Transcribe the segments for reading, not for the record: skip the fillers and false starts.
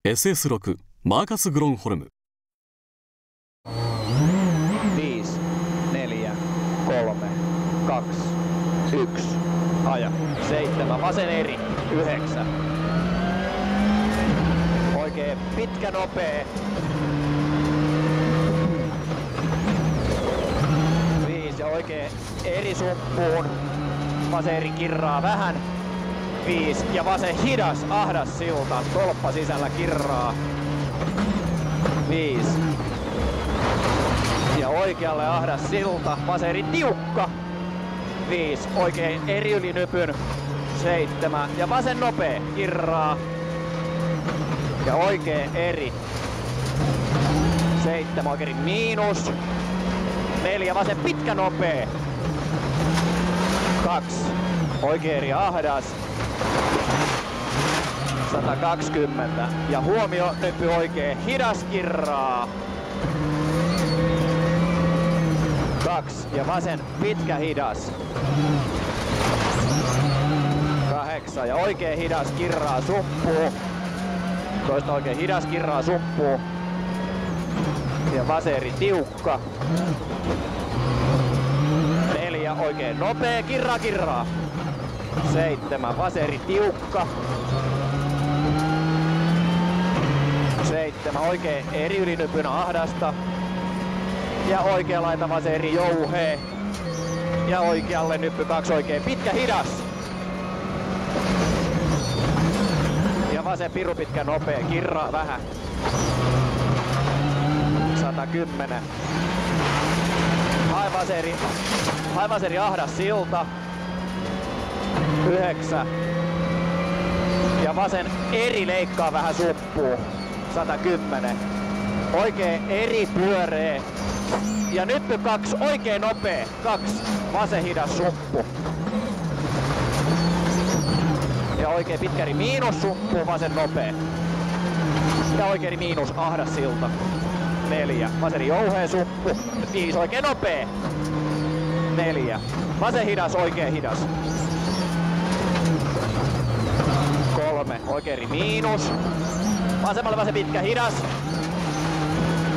SS6 マーカス・グロンホルム。 5, 4, 3, 2, 1, aja. 7, vasen eri, 9. Oikein pitkä nopee. 5 ja oikein eri suppuun. Vasen eri kirraa vähän. 5 ja vasen hidas, ahdas silta, tolppa sisällä kirraa. 5. Ja oikealle ahdas silta, vasen eri tiukka. 5, oikein eri yli nypyn. 7 ja vasen nopee, kirraa. Ja oikein eri. 7 oikein miinus. 4 vasen pitkä nopee. 2 oikein eri ahdas. 120 ja huomio nypy oikein hidas kirraa. 2 ja vasen pitkä hidas. 8 ja oikein hidas kirraa sumpuu. Toista oikein hidas kirraa sumpuu. Ja vasen eri tiukka. 4 oikein nopea kirraa. 7 vasen eri tiukka. 7 oikein eri ylinypyn ahdasta. Ja oikea laita vasen eri jouhee. Ja oikealle nyppy 2 oikein pitkä hidas. Ja vasen piru pitkä nopea, kirraa vähän. 110. Hae vasen eri ahdas silta. 9. Ja vasen eri leikkaa vähän suppuu. 110. Oikein eri pyöree. Ja nyppy 2 oikein nopee. 2 vasen hidas suppu. Ja oikein pitkäri miinus suppu, vasen nopee. Ja oikein miinus ahdas silta. 4 vasen jouhee suppu. 5 oikein nopee. 4 vasen hidas oikein hidas. 3 oikein miinus. Vasemmalle vasen pitkä hidas.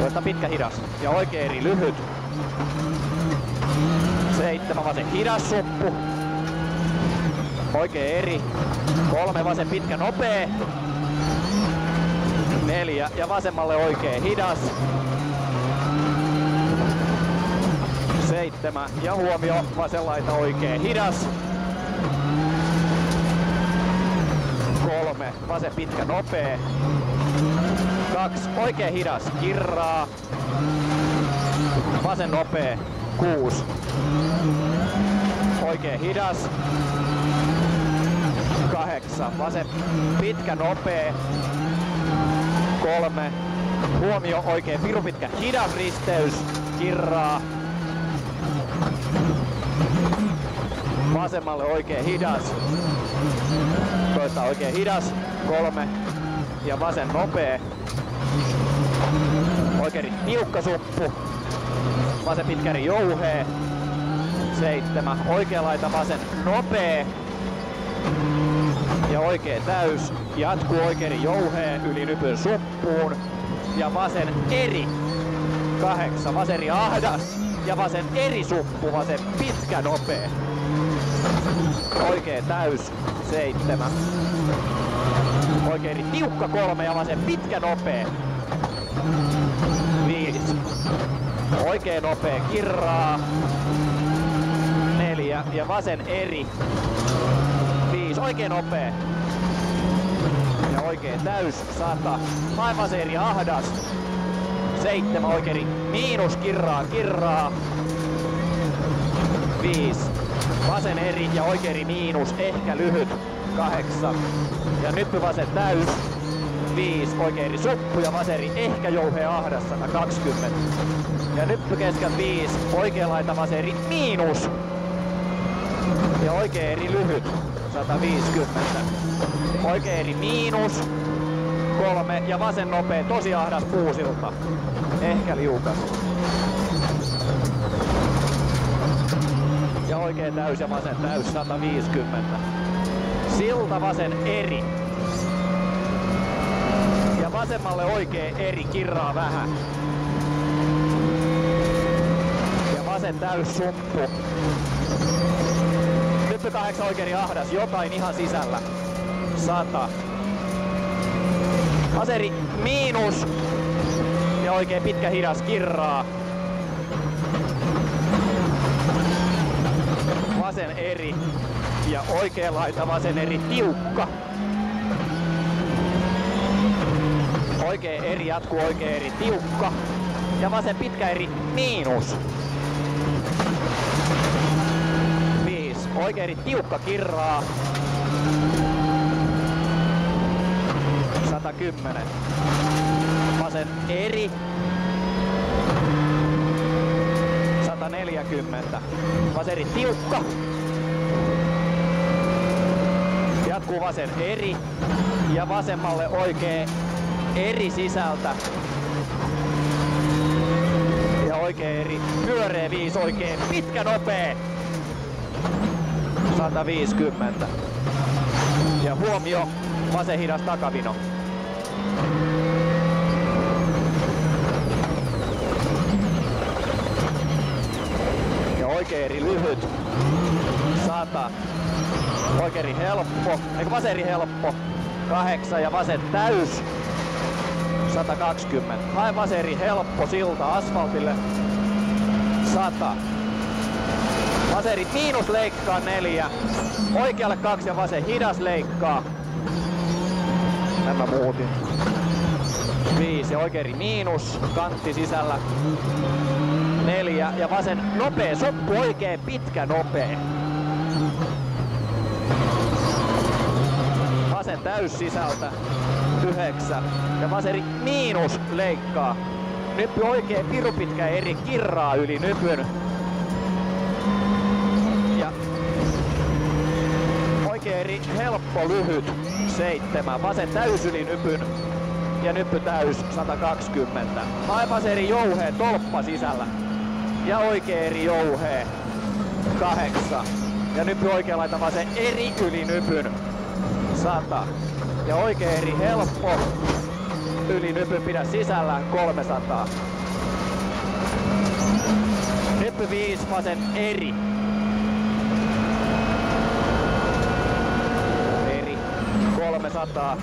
Toista pitkä hidas ja oikein eri lyhyt. 7 vasen hidas suppu. Oikein eri. 3 vasen pitkä nopee. 4 ja vasemmalle oikein hidas. 7 ja huomio vasen laita oikein hidas. 3 vasen pitkä nopee. 2 oikein hidas kirraa. Vasen nopee 6. Oikein hidas. 8 vasen pitkä nopee. 3 huomio oikein piru pitkä hidas risteys kirraa. Vasemmalle oikein hidas. Toista oikein hidas. 3 ja vasen nopee. Oikein tiukka suppu. Vasen pitkäri jouhee. 7 oikea laita vasen nopee. Ja oikein täys. Jatkuu oikein jouhee yli nypyn suppuun. Ja vasen eri. 8 vasen eri ahdas. Ja vasen eri suppu. Vasen pitkä nopee. Oikein täys. 7. Oikein tiukka 3 ja vasen pitkä nopee. 5. Oikein nopea kirraa. 4 ja vasen eri. 5 oikein nopea. Ja oikein täys 100. Hae vasen eri ahdas. 7 oikein miinus kirraa. 5 vasen eri ja oikein miinus ehkä lyhyt. 8 ja nyppy vasen täys. 5 oikein suppu ja vasen ehkä jouhee ahdas 120. Ja nyppy keskeltä 5 oikein laita vasen miinus. Ja oikein eri lyhyt 150. Oikein eri miinus. 3 ja vasen nopee tosi ahdas puusilta. Ehkä liukas. Ja oikein täys ja vasen täys 150. Silta vasen eri. Ja vasemmalle oikee eri, kirraa vähän. Ja vasen täys sumppu. Nyppy 8 oikeeri ahdas, jotain ihan sisällä. 100. Vaseri miinus. Ja oikein pitkä hidas, kirraa. Vasen eri. Ja oikea laita vasen eri, tiukka. Oikea eri jatkuu, oikea eri, tiukka. Ja vasen pitkä eri, miinus. 5. Oikea eri, tiukka, kirraa. 110. Vasen eri. 140. Vasen eri, tiukka. Jatkuu vasen eri. Ja vasemmalle oikea eri sisältä. Ja oikea eri, pyöreä 5, oikein pitkä nopee. 150. Ja huomio, vasen hidas takavino. Ja oikea eri lyhyt. 100. Oikea eri helppo, eikö vasen eri helppo. 8 ja vasen täys. 120. Hae vasen eri helppo silta asfaltille. 100. Vasen eri miinus leikkaa 4. Oikealle 2 ja vasen hidas leikkaa. Nämä muutin. 5 ja oikea eri miinus. Kantti sisällä. 4 ja vasen nopee suppu, oikein pitkä nopee. Vasen täys sisältä. 9 ja vaseri miinus leikkaa. Nyppy oikein piru pitkä eri, kirraa yli nypyn. Ja oikein eri helppo lyhyt 7. Vasen täys yli nypyn. Ja nyppy täys 120. Hae vasen eri jouhee tolppa sisällä. Ja oikein eri jouhee 8. Ja nyppy oikein laita vasen eri yli nypyn 100. Ja oikein eri helppo. Yli nypyn pidä sisällä 300. Nyppy 5 vasen eri. Eri 300.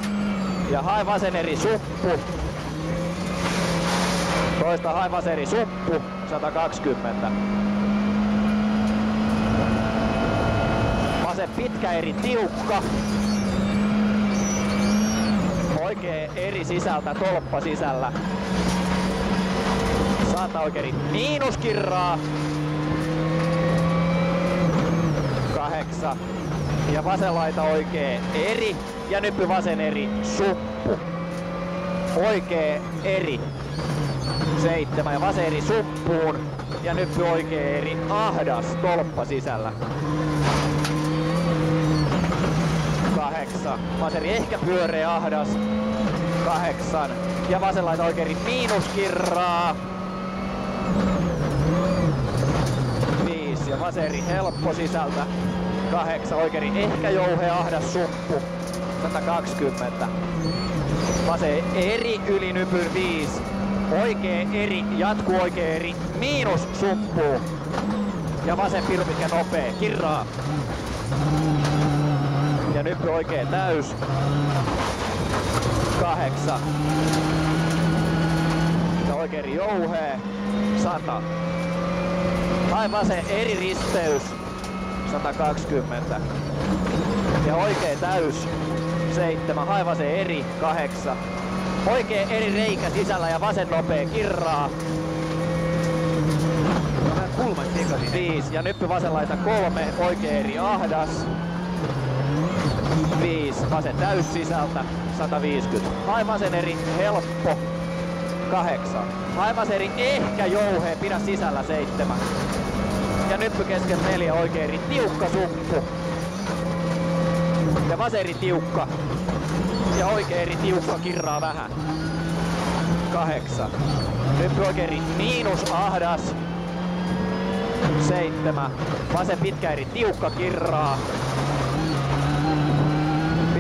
Ja hae vasen eri suppu. Toista hae vasen eri suppu 120. Vasen pitkä eri, tiukka. Oikee eri sisältä, tolppa sisällä. 100 oikein miinus, kirraa. 8. Ja vasen laita oikee eri. Ja nyppy vasen eri, suppu. Oikee eri. 7 ja vasen eri suppuun. Ja nyppy oikee eri, ahdas, tolppa sisällä. 8. Vaseri ehkä pyöreä ahdas. 8. Ja vasen laita oikein miinuskirraa. 5. Ja vaseri helppo sisältä. 8. Oikein ehkä jouhea ahdas suppu. 120. Vasen eri yli nypyn 5. Oikee eri, jatkuu oikee eri, miinus sumpuu. Ja vasen piru pitkä nopee, kirraa. Ja nyppy oikee täys. 8. Ja oikein eri jouhee. 100. Hae vasen eri risteys. 120. Ja oikee täys. 7. Hae vasen eri. 8. Oikee eri reikä sisällä ja vasen nopee, kirraa. Kulmat sekaisin. 5. Ja nyppy vasen laita 3. Oikee eri ahdas. 5. Vasen täys sisältä. 150. Hae vasen eri helppo. 8. Hae vasen eri ehkä jouhee, pidä sisällä 7. Ja nyppy kesken 4. Oikee eri tiukka suppu. Ja vasen eri tiukka. Ja oikee eri tiukka, kirraa vähän. 8. Nyppy oikee eri miinus ahdas. 7. Vasen pitkä eri tiukka, kirraa.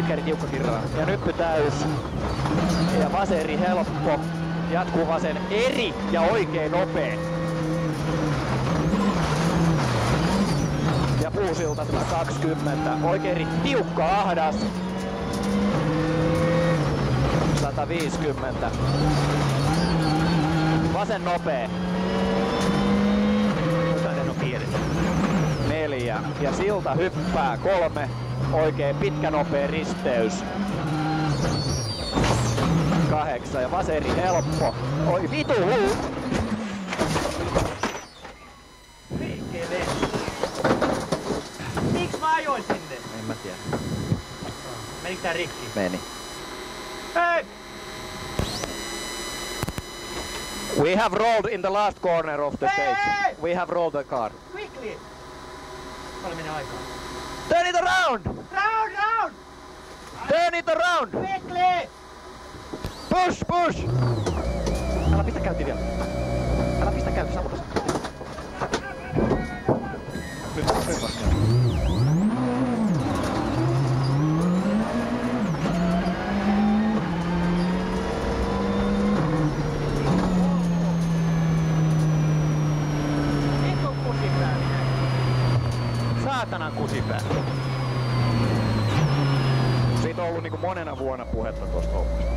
Lynkkäri tiukka kirraa. Ja nyppy täys. Ja vaseri helppo. Jatkuu vasen eri ja oikein nopee. Ja puusilta 120. Oikein tiukka ahdas. 150. Vasen nopee. 4. Ja silta hyppää 3. Oikein pitkä nopea risteys. 8. Ja vaseri helppo. Oi vitu huu! Liikkeelle. Miksi mä ajoin sinne? En mä tiedä. Menikö tää rikki? Meni. Hei! We have rolled in the last corner of the Hey! stage. We have rolled the car. Quickly! Paljon menee aikaa? Turn it around! Round! Turn it around! Quickly! Push! Älä pistä käynti vielä. Älä pistä käynti, sammuta. Nyt vasta. Nyt on kusipäällinen. Saatanan kusipää. Siitä on ollut niinku monena vuonna puhetta tosta hommasta.